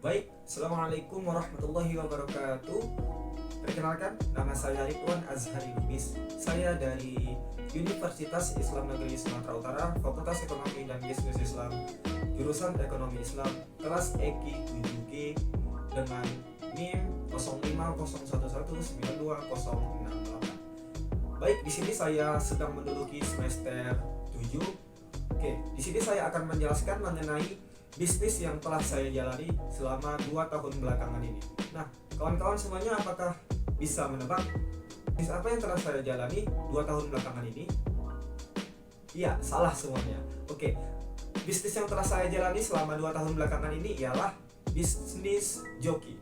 Baik, Assalamualaikum warahmatullahi wabarakatuh. Perkenalkan, nama saya Ridwan Azhari Lubis. Saya dari Universitas Islam Negeri Sumatera Utara, Fakultas Ekonomi dan Bisnis Islam, jurusan Ekonomi Islam, kelas EKI 7G dengan NIM 05011920068. Baik, di sini saya sedang menduduki semester 7. Oke, di sini saya akan menjelaskan mengenai bisnis yang telah saya jalani selama 2 tahun belakangan ini. Nah, kawan-kawan semuanya apakah bisa menebak bisnis apa yang telah saya jalani 2 tahun belakangan ini? Iya, salah semuanya. Oke, bisnis yang telah saya jalani selama 2 tahun belakangan ini ialah bisnis joki.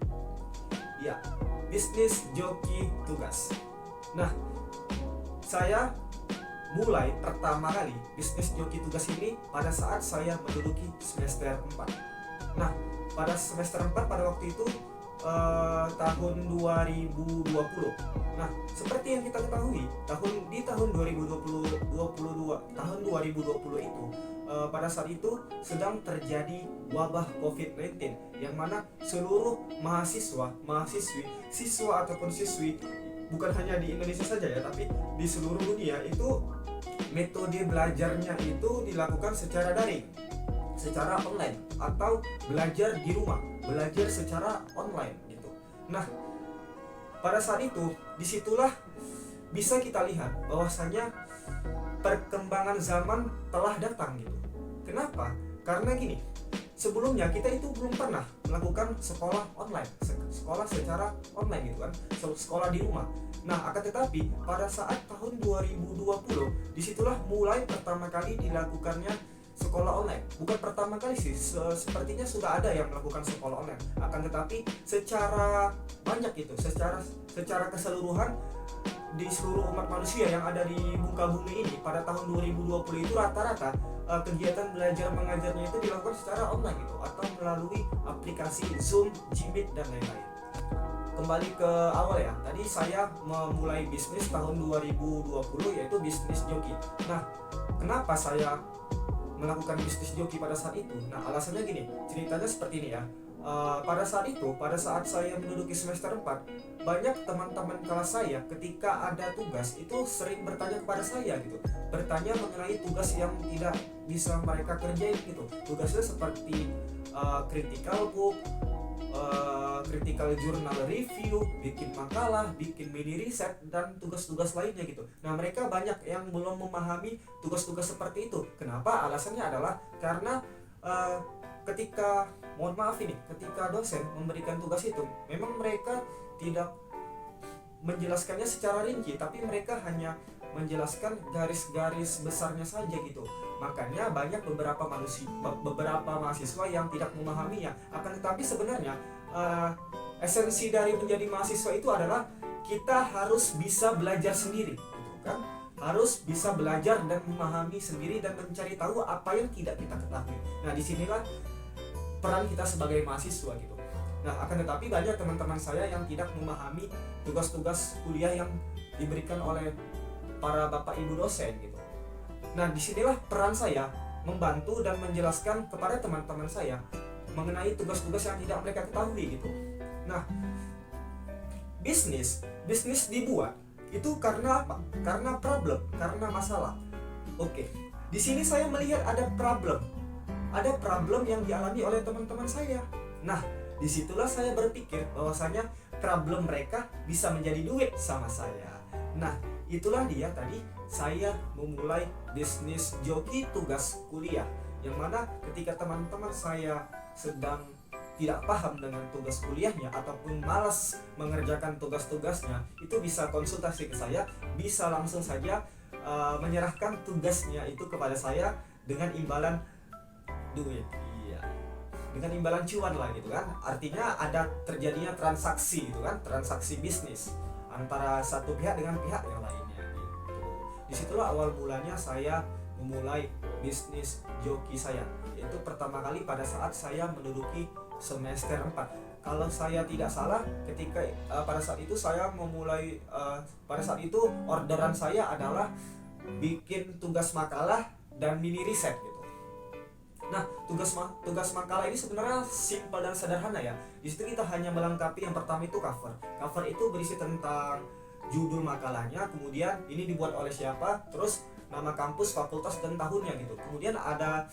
Ya, bisnis joki tugas. Nah, saya mulai pertama kali bisnis joki tugas ini pada saat saya menduduki semester 4. Nah, pada semester 4 pada waktu itu tahun 2020. Nah, seperti yang kita ketahui, tahun 2020 itu pada saat itu sedang terjadi wabah COVID-19 yang mana seluruh mahasiswi, siswa ataupun siswi bukan hanya di Indonesia saja ya, tapi di seluruh dunia itu metode belajarnya itu dilakukan secara daring, secara online, atau belajar di rumah, belajar secara online gitu. Nah, pada saat itu disitulah bisa kita lihat bahwasanya perkembangan zaman telah datang gitu. Kenapa? Karena gini, sebelumnya kita itu belum pernah melakukan sekolah online, sekolah secara online gitu kan, sekolah di rumah. Nah, akan tetapi pada saat tahun 2020 disitulah mulai pertama kali dilakukannya sekolah online. Bukan pertama kali sih, sepertinya sudah ada yang melakukan sekolah online. Akan tetapi secara banyak itu, secara keseluruhan di seluruh umat manusia yang ada di muka bumi ini pada tahun 2020 itu rata-rata kegiatan belajar mengajarnya itu dilakukan secara online gitu, atau melalui aplikasi Zoom, Jmeet dan lain-lain. Kembali ke awal ya, tadi saya memulai bisnis tahun 2020 yaitu bisnis joki. Nah, kenapa saya melakukan bisnis joki pada saat itu? Nah, alasannya gini, ceritanya seperti ini ya. Pada saat saya menduduki semester 4, banyak teman-teman kelas saya ketika ada tugas itu sering bertanya kepada saya gitu, bertanya mengenai tugas yang tidak bisa mereka kerjain gitu. Tugasnya seperti critical book, critical journal review, bikin makalah, bikin mini riset, dan tugas-tugas lainnya gitu. Nah, mereka banyak yang belum memahami tugas-tugas seperti itu. Kenapa? Alasannya adalah karena ketika dosen memberikan tugas itu, memang mereka tidak menjelaskannya secara rinci, tapi mereka hanya menjelaskan garis-garis besarnya saja gitu. Makanya banyak beberapa mahasiswa yang tidak memahaminya. Akan tetapi sebenarnya esensi dari menjadi mahasiswa itu adalah kita harus bisa belajar sendiri gitu kan, harus bisa belajar dan memahami sendiri dan mencari tahu apa yang tidak kita ketahui. Nah, disinilah peran kita sebagai mahasiswa gitu. Nah, akan tetapi banyak teman-teman saya yang tidak memahami tugas-tugas kuliah yang diberikan oleh para bapak ibu dosen gitu. Nah, disinilah peran saya membantu dan menjelaskan kepada teman-teman saya mengenai tugas-tugas yang tidak mereka ketahui gitu. Nah, bisnis dibuat itu karena apa? Karena problem, karena masalah. Oke, di sini saya melihat ada problem yang dialami oleh teman-teman saya. Nah, disitulah saya berpikir bahwasanya problem mereka bisa menjadi duit sama saya. Nah, itulah dia tadi saya memulai bisnis joki tugas kuliah, yang mana ketika teman-teman saya sedang tidak paham dengan tugas kuliahnya ataupun malas mengerjakan tugas-tugasnya, itu bisa konsultasi ke saya, bisa langsung saja menyerahkan tugasnya itu kepada saya dengan imbalan duit, iya, dengan imbalan cuan lah gitu kan. Artinya ada terjadinya transaksi gitu kan, transaksi bisnis antara satu pihak dengan pihak yang lainnya gitu. Disitulah awal mulanya saya memulai bisnis joki saya, yaitu pertama kali pada saat saya menduduki semester 4. Kalau saya tidak salah, ketika pada saat itu saya memulai pada saat itu orderan saya adalah bikin tugas makalah dan mini riset gitu. Nah, tugas makalah ini sebenarnya simpel dan sederhana ya. Di situ kita hanya melengkapi yang pertama itu cover. Cover itu berisi tentang judul makalahnya, kemudian ini dibuat oleh siapa, terus nama kampus, fakultas dan tahunnya gitu. Kemudian ada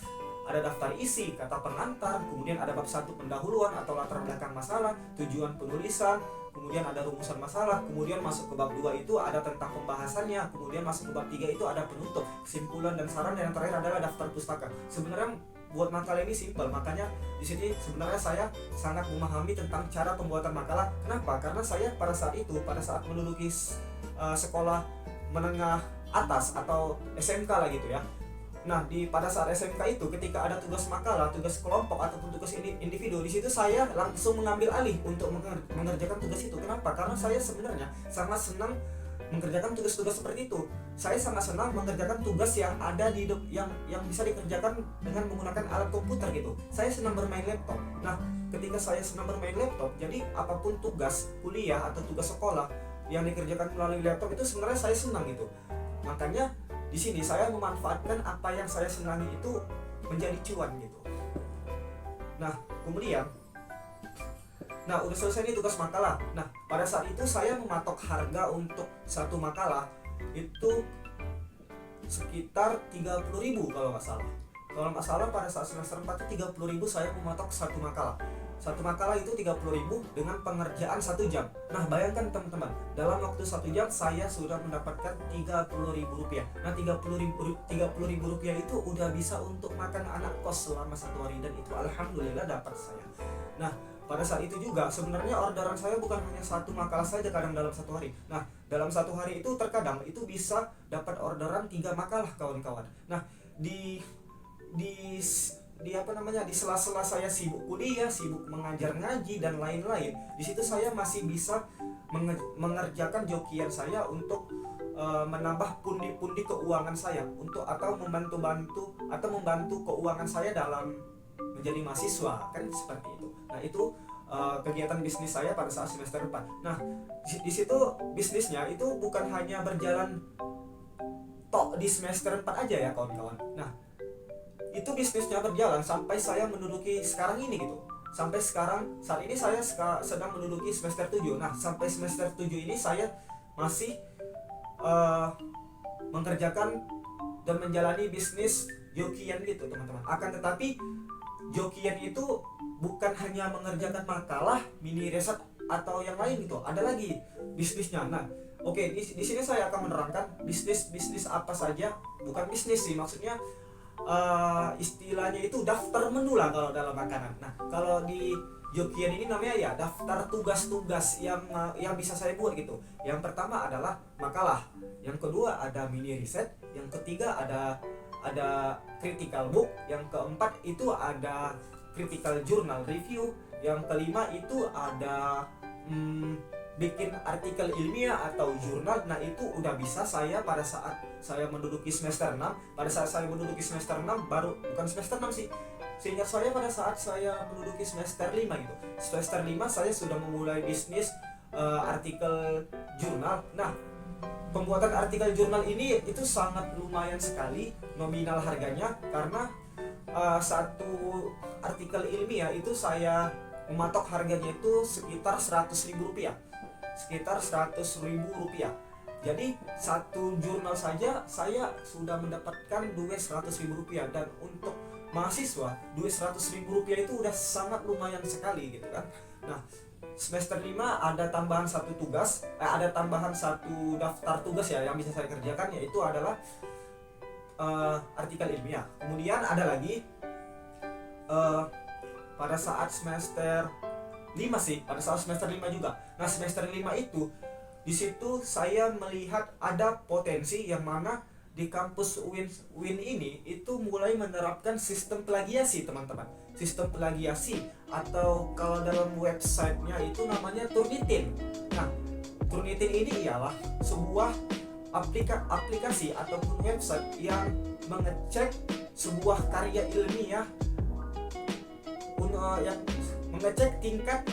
daftar isi, kata pengantar, kemudian ada bab 1 pendahuluan atau latar belakang masalah, tujuan penulisan, kemudian ada rumusan masalah, kemudian masuk ke bab 2 itu ada tentang pembahasannya, kemudian masuk ke bab 3 itu ada penutup, kesimpulan dan saran, dan yang terakhir adalah daftar pustaka. Sebenarnya buat makalah ini simpel, makanya di sini sebenarnya saya sangat memahami tentang cara pembuatan makalah. Kenapa? Karena saya pada saat menduduki sekolah menengah atas atau SMK lah gitu ya. Nah, pada saat SMK itu ketika ada tugas makalah, tugas kelompok ataupun tugas individu, di situ saya langsung mengambil alih untuk mengerjakan tugas itu. Kenapa? Karena saya sebenarnya sangat senang mengerjakan tugas-tugas seperti itu. Saya sangat senang mengerjakan tugas yang ada yang bisa dikerjakan dengan menggunakan alat komputer gitu. Saya senang bermain laptop. Nah, ketika saya senang bermain laptop, jadi apapun tugas kuliah atau tugas sekolah yang dikerjakan melalui laptop itu sebenarnya saya senang gitu. Makanya di sini saya memanfaatkan apa yang saya senangi itu menjadi cuan gitu. Nah, kemudian udah selesai nih tugas makalah. Nah, pada saat itu saya mematok harga untuk satu makalah itu sekitar 30.000 kalau nggak salah. Kalau nggak salah pada saat semester 4 itu 30.000 saya mematok satu makalah. Satu makalah itu 30.000 dengan pengerjaan 1 jam. Nah, bayangkan teman-teman, dalam waktu 1 jam saya sudah mendapatkan 30.000 rupiah. Nah, 30.000 rupiah itu udah bisa untuk makan anak kos selama 1 hari, dan itu alhamdulillah dapat saya. Nah, pada saat itu juga sebenarnya orderan saya bukan hanya satu makalah saja kadang dalam 1 hari. Nah, dalam 1 hari itu terkadang itu bisa dapat orderan 3 makalah kawan-kawan. Nah, di sela-sela saya sibuk kuliah, sibuk mengajar ngaji dan lain-lain, di situ saya masih bisa mengerjakan jokian saya untuk menambah pundi-pundi keuangan saya atau membantu keuangan saya dalam menjadi mahasiswa, kan seperti itu. Nah, itu kegiatan bisnis saya pada saat semester 4. Nah, di situ bisnisnya itu bukan hanya berjalan tok di semester 4 aja ya kawan-kawan. Nah, itu bisnisnya berjalan sampai saya menduduki sekarang ini gitu. Sampai sekarang, saat ini saya sedang menduduki semester 7. Nah, sampai semester 7 ini saya masih mengerjakan dan menjalani bisnis jokian gitu teman-teman. Akan tetapi jokian itu bukan hanya mengerjakan makalah, mini riset atau yang lain gitu. Ada lagi bisnisnya. Nah, oke, di sini saya akan menerangkan bisnis apa saja. Bukan bisnis sih, maksudnya istilahnya itu daftar menu lah kalau dalam makanan. Nah, kalau di jokian ini namanya ya daftar tugas-tugas yang bisa saya buat gitu. Yang pertama adalah makalah, yang kedua ada mini riset, yang ketiga ada critical book, yang keempat itu ada critical journal review, yang kelima itu ada bikin artikel ilmiah atau jurnal. Nah, itu udah bisa saya pada saat saya menduduki semester 6. Pada saat saya menduduki semester 6 bukan semester 6 sih. Seingat saya pada saat saya menduduki semester 5 gitu. Semester 5 saya sudah memulai bisnis artikel jurnal. Nah, pembuatan artikel jurnal ini itu sangat lumayan sekali nominal harganya, karena satu artikel ilmiah itu saya mematok harganya itu sekitar 100.000 rupiah. Sekitar 100.000 rupiah. Jadi satu jurnal saja saya sudah mendapatkan duit 100.000 rupiah, dan untuk mahasiswa duit 100.000 rupiah itu udah sangat lumayan sekali gitu kan. Nah, semester 5 ada tambahan satu daftar tugas ya yang bisa saya kerjakan, yaitu adalah artikel ilmiah. Kemudian ada lagi pada saat semester 5 sih, pada saat semester 5 juga. Nah, semester 5 itu di situ saya melihat ada potensi yang mana di kampus UIN ini itu mulai menerapkan sistem plagiasi, teman-teman. Sistem plagiasi, atau kalau dalam websitenya itu namanya Turnitin. Nah, Turnitin ini ialah sebuah aplikasi ataupun website yang mengecek sebuah karya ilmiah, yang mengecek tingkat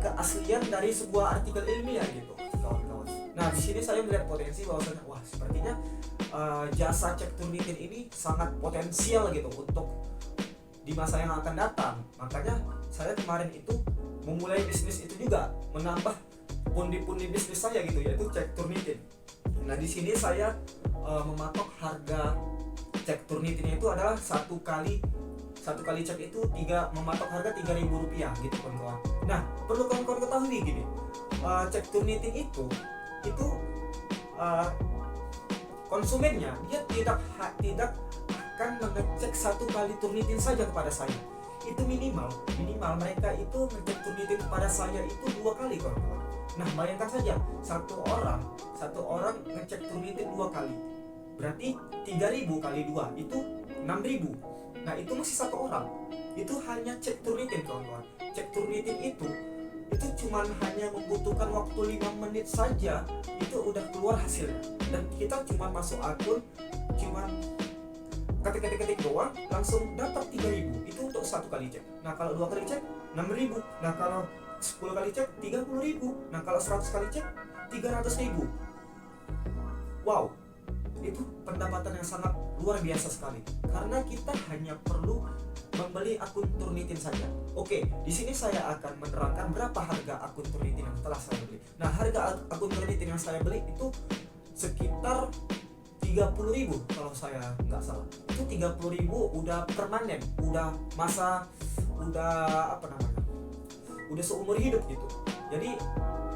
keaslian dari sebuah artikel ilmiah gitu, kawan-kawan. Nah, di sini saya melihat potensi bahwasanya wah, sepertinya jasa cek Turnitin ini sangat potensial gitu untuk di masa yang akan datang. Makanya saya kemarin itu memulai bisnis itu juga, menambah pundi-pundi bisnis saya gitu, yaitu cek Turnitin. Nah di sini saya mematok harga cek Turnitin itu adalah satu kali cek itu mematok harga Rp3.000 gitu kawan-kawan. Nah perlu kawan-kawan ketahui gini, cek Turnitin itu konsumennya dia tidak akan mengecek satu kali Turnitin saja kepada saya. Itu minimal mereka itu ngecek Turnitin kepada saya itu 2 kali kawan-kawan. Nah bayangkan saja satu orang ngecek Turnitin 2 kali, berarti 3.000 kali 2 itu 6.000. Nah itu masih satu orang, itu hanya cek Turnitin kawan-kawan. Cek Turnitin itu cuman hanya membutuhkan waktu 5 menit saja, itu udah keluar hasilnya. Dan kita cuma masuk akun, cuma ketik doang, langsung dapat 3.000. Itu untuk satu kali cek. Nah kalau 2 kali cek 6.000. Nah kalau 10 kali cek 30.000. Nah kalau 100 kali cek 300.000. Wow, itu pendapatan yang sangat luar biasa sekali, karena kita hanya perlu membeli akun Turnitin saja. Oke, di sini saya akan menerangkan berapa harga akun Turnitin yang telah saya beli. Nah, harga akun Turnitin yang saya beli itu sekitar 30.000 kalau saya nggak salah. Itu 30.000 udah permanen, udah udah seumur hidup gitu. Jadi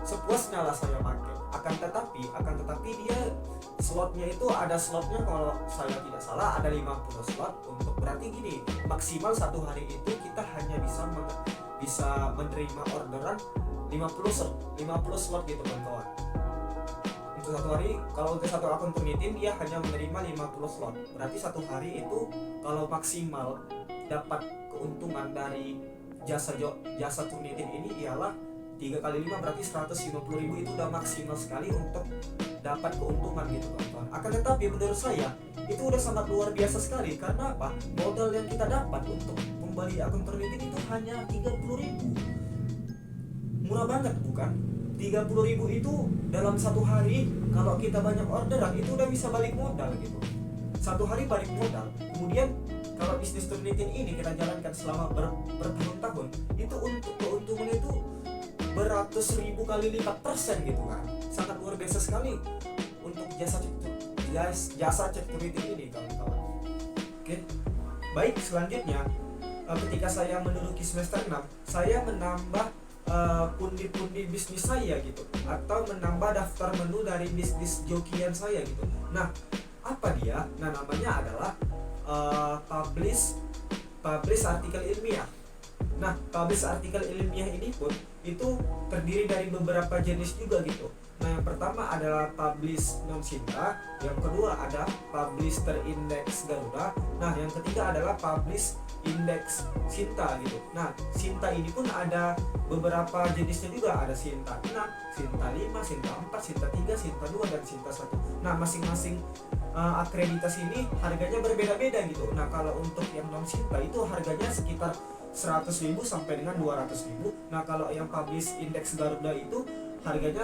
sepuasnya lah saya pakai. Akan tetapi dia slotnya itu ada slotnya, kalau saya tidak salah ada 50 slot. Untuk berarti gini, maksimal satu hari itu kita hanya bisa menerima orderan 50 slot gitu kawan-kawan. Untuk satu hari, kalau untuk satu akun Turnitin dia hanya menerima 50 slot. Berarti satu hari itu kalau maksimal dapat keuntungan dari jasa Turnitin ini ialah 3 kali 5 berarti 150.000. Itu udah maksimal sekali untuk dapat keuntungan gitu kawan-kawan. Akan tetapi menurut saya itu udah sangat luar biasa sekali. Karena apa? Modal yang kita dapat untuk membeli akun Turnitin itu hanya 30.000. Murah banget bukan? 30.000 itu dalam satu hari, kalau kita banyak orderan itu udah bisa balik modal gitu. Satu hari balik modal. Kemudian kalau bisnis Turnitin ini kita jalankan selama bertahun-tahun, itu untuk keuntungan itu beratus ribu kali lipat persen gitu kan. Sangat luar biasa sekali untuk jasa cek Turnitin ini kawan-kawan. Oke. Baik, selanjutnya ketika saya menduduki semester 6, saya menambah pundi-pundi bisnis saya gitu, atau menambah daftar menu dari bisnis jokian saya gitu. Nah, apa dia? Nah, namanya adalah publish artikel ilmiah. Nah, publish artikel ilmiah ini pun itu terdiri dari beberapa jenis juga gitu. Nah, yang pertama adalah publish non Sinta, yang kedua ada publish terindeks Garuda, nah yang ketiga adalah publish indeks Sinta gitu. Nah, Sinta ini pun ada beberapa jenisnya juga, ada Sinta 6, Sinta 5, Sinta 4, Sinta 3, Sinta 2, dan Sinta 1. Nah, masing-masing akreditasi ini harganya berbeda-beda gitu. Nah, kalau untuk yang non Sinta itu harganya sekitar 100.000 sampai dengan 200.000. Nah, kalau yang publish indeks Garuda itu harganya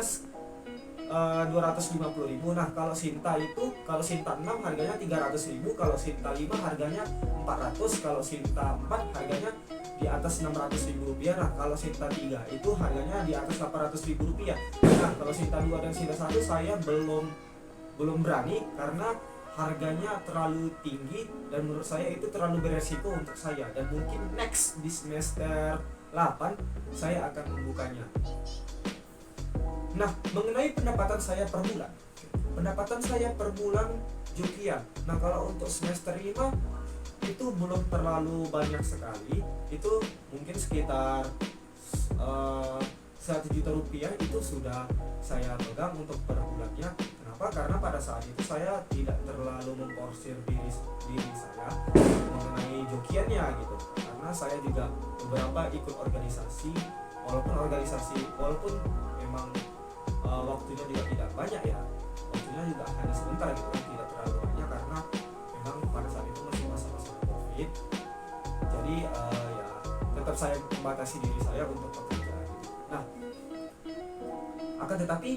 250.000. Nah, kalau Sinta 6 harganya 300.000, kalau Sinta 5 harganya 400, kalau Sinta 4 harganya di atas 600.000 rupiah. Nah, kalau Sinta 3 itu harganya di atas 800.000 rupiah. Nah, kalau Sinta 2 dan Sinta 1 saya belum berani karena harganya terlalu tinggi dan menurut saya itu terlalu beresiko untuk saya, dan mungkin next di semester 8 saya akan membukanya. Nah, mengenai pendapatan saya per bulan jokian. Nah, kalau untuk semester 5 itu belum terlalu banyak sekali, itu mungkin sekitar 1 juta rupiah itu sudah saya pegang untuk per bulannya. Kenapa? Karena pada saat itu saya tidak terlalu memporsir diri saya mengenai jokiannya gitu, karena saya juga beberapa ikut organisasi, walaupun memang waktunya juga tidak banyak ya, waktunya juga hanya sebentar gitu, tidak terlalu banyak karena memang pada saat itu masih masa-masa COVID. Jadi ya tetap saya membatasi diri saya untuk bekerja gitu. Nah, akan tetapi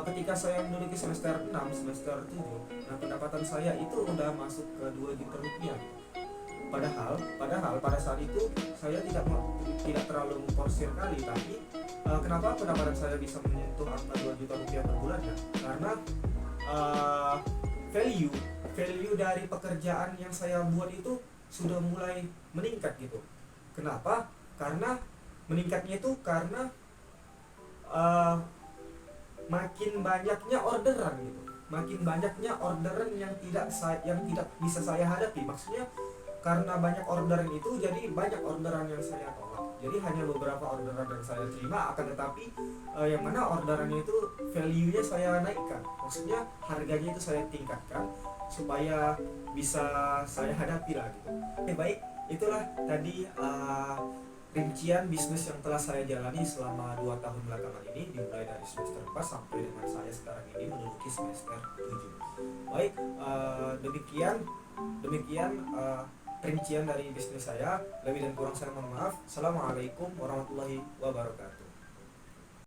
ketika saya menduduki semester 6, semester 7, nah pendapatan saya itu udah masuk ke 2 juta rupiah. padahal pada saat itu saya tidak terlalu memporsir kali, tapi kenapa pendapatan saya bisa menyentuh angka 2 juta rupiah per bulannya? Karena uh, value value dari pekerjaan yang saya buat itu sudah mulai meningkat gitu. Kenapa? Karena meningkatnya itu karena uh, makin banyaknya orderan gitu, makin banyaknya orderan yang tidak bisa saya hadapi. Maksudnya karena banyak orderan itu, jadi banyak orderan yang saya tolak, jadi hanya beberapa orderan yang saya terima, akan tetapi yang mana orderannya itu value nya saya naikkan, maksudnya harganya itu saya tingkatkan supaya bisa saya hadapi lah gitu. Oke, baik, itulah tadi rincian bisnis yang telah saya jalani selama 2 tahun belakangan ini, dimulai dari semester 4 sampai dengan saya sekarang ini menduduki semester 7. Baik, demikian rincian dari bisnis saya. Lebih dan kurang saya mohon maaf. Assalamualaikum warahmatullahi wabarakatuh.